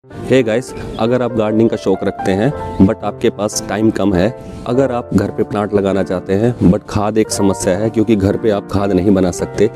Hey guys, अगर आप gardening का शौक रखते हैं बट आपके पास टाइम कम है, अगर आप घर पे प्लांट लगाना चाहते हैं बट खाद एक समस्या है क्योंकि घर पे आप खाद नहीं बना सकते,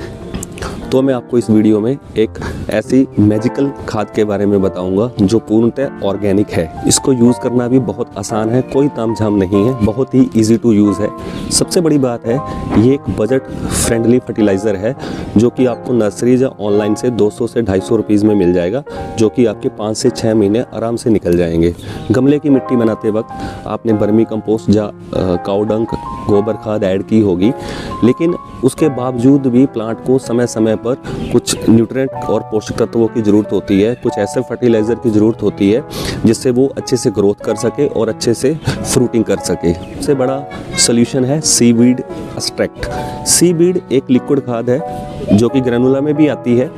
तो मैं आपको इस वीडियो में एक ऐसी मैजिकल खाद के बारे में बताऊंगा जो पूर्णतः ऑर्गेनिक है। इसको यूज़ करना भी बहुत आसान है, कोई तामझाम नहीं है, बहुत ही इजी टू यूज़ है। सबसे बड़ी बात है, ये एक बजट फ्रेंडली फर्टिलाइज़र है जो कि आपको नर्सरी या ऑनलाइन से 200 से 250 रुपीज़ में मिल जाएगा, जो कि आपके 5 से 6 महीने आराम से निकल जाएंगे। गमले की मिट्टी बनाते वक्त आपने वर्मी कंपोस्ट या काऊ डंक गोबर खाद ऐड की होगी, लेकिन उसके बावजूद भी प्लांट को समय समय पर कुछ न्यूट्रिएंट और पोषक तत्वों की ज़रूरत होती है, कुछ ऐसे फर्टिलाइज़र की ज़रूरत होती है जिससे वो अच्छे से ग्रोथ कर सके और अच्छे से फ्रूटिंग कर सके। सबसे बड़ा सोल्यूशन है सीवीड एक्सट्रैक्ट। सीवीड एक लिक्विड खाद है जो कि ग्रेनुला में भी आती है।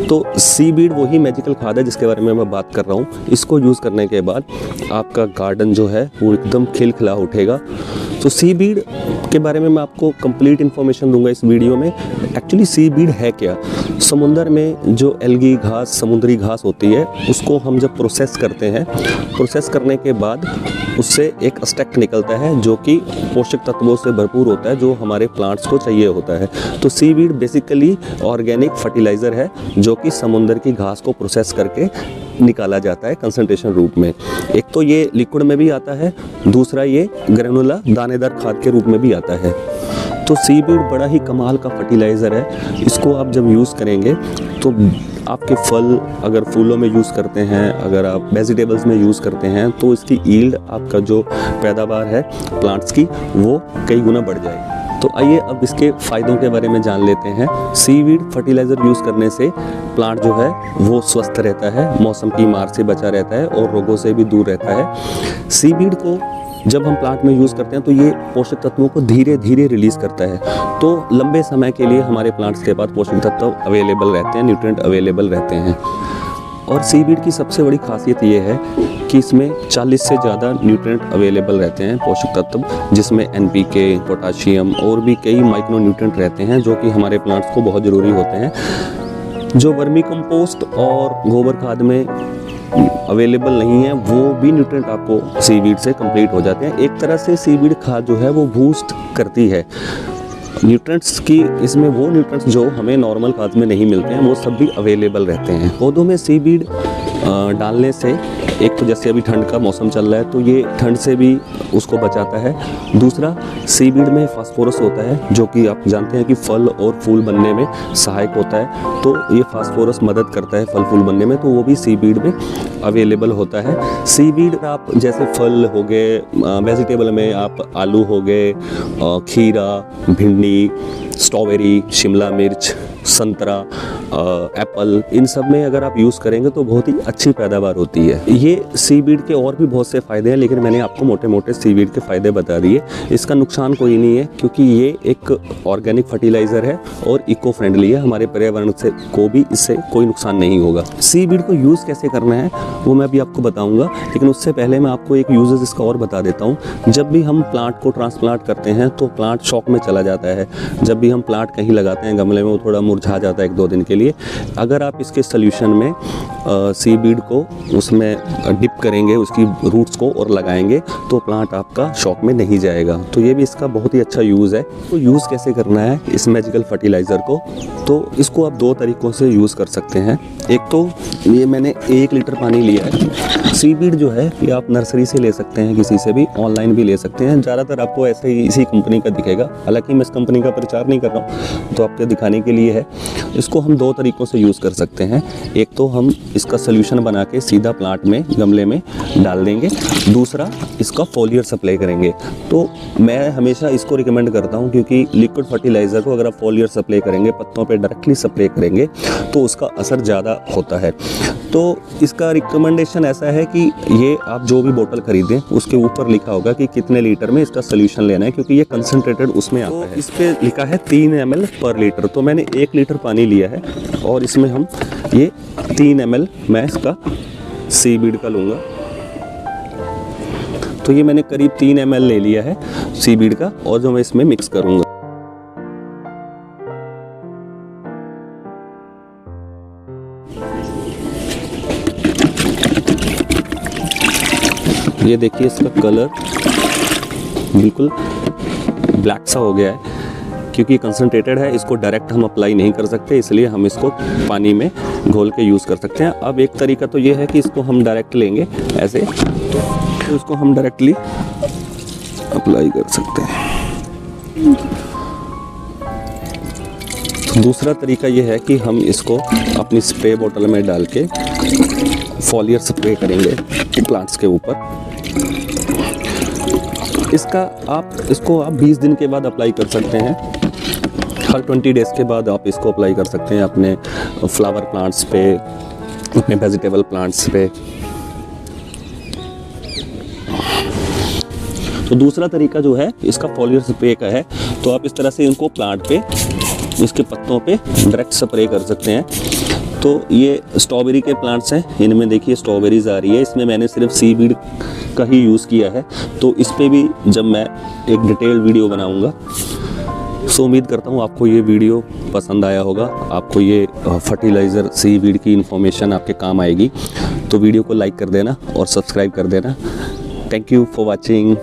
तो सीवीड वही मैजिकल खाद है जिसके बारे में मैं बात कर रहा हूँ। इसको यूज़ करने के बाद आपका गार्डन जो है वो एकदम खिलखिला उठेगा। तो सीवीड के बारे में मैं आपको कंप्लीट इन्फॉर्मेशन दूंगा इस वीडियो में। एक्चुअली सीवीड है क्या? समुंदर में जो एल्गी घास, समुद्री घास होती है, उसको हम जब प्रोसेस करते हैं, प्रोसेस करने के बाद उससे एक एक्सट्रैक्ट निकलता है जो कि पोषक तत्वों से भरपूर होता है, जो हमारे प्लांट्स को चाहिए होता है। तो सीवीड बेसिकली ऑर्गेनिक फर्टिलाइज़र है जो कि समुंदर की घास को प्रोसेस करके निकाला जाता है कंसंट्रेशन रूप में। एक तो ये लिक्विड में भी आता है, दूसरा ये ग्रेनुला दानेदार खाद के रूप में भी आता है। तो सीवीड बड़ा ही कमाल का फर्टिलाइज़र है। इसको आप जब यूज़ करेंगे तो आपके फल अगर फूलों में यूज़ करते हैं, अगर आप वेजिटेबल्स में यूज़ करते हैं, तो इसकी यील्ड, आपका जो पैदावार है प्लांट्स की, वो कई गुना बढ़ जाएगी। तो आइए अब इसके फ़ायदों के बारे में जान लेते हैं। सीवीड फर्टिलाइज़र यूज़ करने से प्लांट जो है वो स्वस्थ रहता है, मौसम की मार से बचा रहता है और रोगों से भी दूर रहता है। सीवीड को जब हम प्लांट में यूज़ करते हैं तो ये पोषक तत्वों को धीरे धीरे रिलीज़ करता है, तो लंबे समय के लिए हमारे प्लांट्स के पास पोषक तत्व अवेलेबल रहते हैं, न्यूट्रिएंट अवेलेबल रहते हैं। और सीवीड की सबसे बड़ी खासियत ये है कि इसमें 40 से ज़्यादा न्यूट्रिएंट अवेलेबल रहते हैं, पोषक तत्व, जिसमें एनपीके, पोटाशियम और भी कई माइक्रो न्यूट्रिएंट रहते हैं जो कि हमारे प्लांट्स को बहुत ज़रूरी होते हैं, जो वर्मी कंपोस्ट और गोबर खाद में अवेलेबल नहीं है। वो भी न्यूट्रिएंट आपको सीवीड से कंप्लीट हो जाते हैं। एक तरह से सीवीड खाद जो है वो बूस्ट करती है न्यूट्रिएंट्स की। इसमें वो न्यूट्रिएंट्स जो हमें नॉर्मल खाद में नहीं मिलते हैं वो सब भी अवेलेबल रहते हैं। पौधों में सीवीड डालने से एक तो जैसे अभी ठंड का मौसम चल रहा है तो ये ठंड से भी उसको बचाता है। दूसरा, सीवीड में फास्फोरस होता है जो कि आप जानते हैं कि फल और फूल बनने में सहायक होता है। तो ये फास्फोरस मदद करता है फल फूल बनने में, तो वो भी सीवीड में अवेलेबल होता है। सीवीड आप जैसे फल हो गए, वेजिटेबल में आप आलू हो गए, खीरा, भिंडी, स्ट्रॉबेरी, शिमला मिर्च, संतरा, एप्पल, इन सब में अगर आप यूज़ करेंगे तो बहुत ही अच्छी पैदावार होती है। ये सीवीड के और भी बहुत से फ़ायदे हैं, लेकिन मैंने आपको मोटे मोटे सीवीड के फ़ायदे बता दिए। इसका नुकसान कोई नहीं है क्योंकि ये एक ऑर्गेनिक फर्टिलाइज़र है और इको फ्रेंडली है, हमारे पर्यावरण से को भी इससे कोई नुकसान नहीं होगा। सीवीड को यूज़ कैसे करना है वो मैं अभी आपको बताऊँगा, लेकिन उससे पहले मैं आपको एक यूजेस इसका और बता देता हूँ। जब भी हम प्लांट को ट्रांसप्लांट करते हैं तो प्लांट शॉक में चला जाता है। जब भी हम प्लांट कहीं लगाते हैं गमले में, वो थोड़ा मुरझा जाता है 1-2 दिन के लिए। अगर आप इसके सोल्यूशन में सीवीड को उसमें डिप करेंगे, उसकी रूट्स को, और लगाएंगे तो प्लांट आपका शॉक में नहीं जाएगा। तो ये भी इसका बहुत ही अच्छा यूज़ है। तो यूज़ कैसे करना है इस मैजिकल फर्टिलाइज़र को? तो इसको आप 2 तरीक़ों से यूज़ कर सकते हैं। एक तो ये मैंने 1 लीटर पानी लिया है। सीवीड जो है ये आप नर्सरी से ले सकते हैं, किसी से भी, ऑनलाइन भी ले सकते हैं। ज़्यादातर आपको ऐसे ही इसी कंपनी का दिखेगा, हालांकि मैं इस कंपनी का प्रचार नहीं कर रहा हूँ, तो आपको दिखाने के लिए है। इसको हम 2 तरीक़ों से यूज़ कर सकते हैं। एक तो हम इसका सोल्यूशन बना के सीधा प्लांट में, गमले में डाल देंगे। दूसरा, इसका फोलियर सप्लाई करेंगे। तो मैं हमेशा इसको रिकमेंड करता हूँ क्योंकि लिक्विड फर्टिलाइज़र को अगर आप फोलियर सप्लाई करेंगे, पत्तों पे डायरेक्टली सप्लाई करेंगे, तो उसका असर ज़्यादा होता है। तो इसका रिकमेंडेशन ऐसा है कि ये आप जो भी बोतल खरीदें उसके ऊपर लिखा होगा कि कितने लीटर में इसका सोल्यूशन लेना है, क्योंकि ये कंसनट्रेटेड उसमें आता है। इस पे लिखा है 3 ml पर लीटर। तो मैंने 1 लीटर पानी लिया है और इसमें हम ये 3 ml मैं इसका सीवीड का लूँगा। तो ये मैंने करीब 3 ml ले लिया है सीवीड का, और जो मैं इसमें मिक्स करूँगा। ये देखिए इसका कलर बिल्कुल ब्लैक सा हो गया है, क्योंकि कंसंट्रेटेड है। इसको डायरेक्ट हम अप्लाई नहीं कर सकते, इसलिए हम इसको पानी में घोल के यूज़ कर सकते हैं। अब एक तरीका तो ये है कि इसको हम डायरेक्ट लेंगे ऐसे, तो इसको हम डायरेक्टली अप्लाई कर सकते हैं। दूसरा तरीका ये है कि हम इसको अपनी स्प्रे बोतल में डाल के फॉलियर स्प्रे करेंगे प्लांट्स के ऊपर। इसको आप 20 दिन के बाद अप्लाई कर सकते हैं। हर 20 डेज़ के बाद आप इसको अप्लाई कर सकते हैं अपने फ्लावर प्लांट्स पे, अपने वेजिटेबल प्लांट्स पे। तो दूसरा तरीका जो है इसका फॉलियर स्प्रे का है, तो आप इस तरह से इनको प्लांट पे, इसके पत्तों पे डायरेक्ट स्प्रे कर सकते हैं। तो ये स्ट्रॉबेरी के प्लांट्स हैं, इनमें देखिए स्ट्रॉबेरीज आ रही है। इसमें मैंने सिर्फ सीवीड का ही यूज़ किया है, तो इस पे भी जब मैं एक डिटेल वीडियो बनाऊंगा। सो उम्मीद करता हूँ आपको ये वीडियो पसंद आया होगा, आपको ये फर्टिलाइज़र सीवीड की इन्फॉर्मेशन आपके काम आएगी। तो वीडियो को लाइक कर देना और सब्सक्राइब कर देना। Thank you for watching.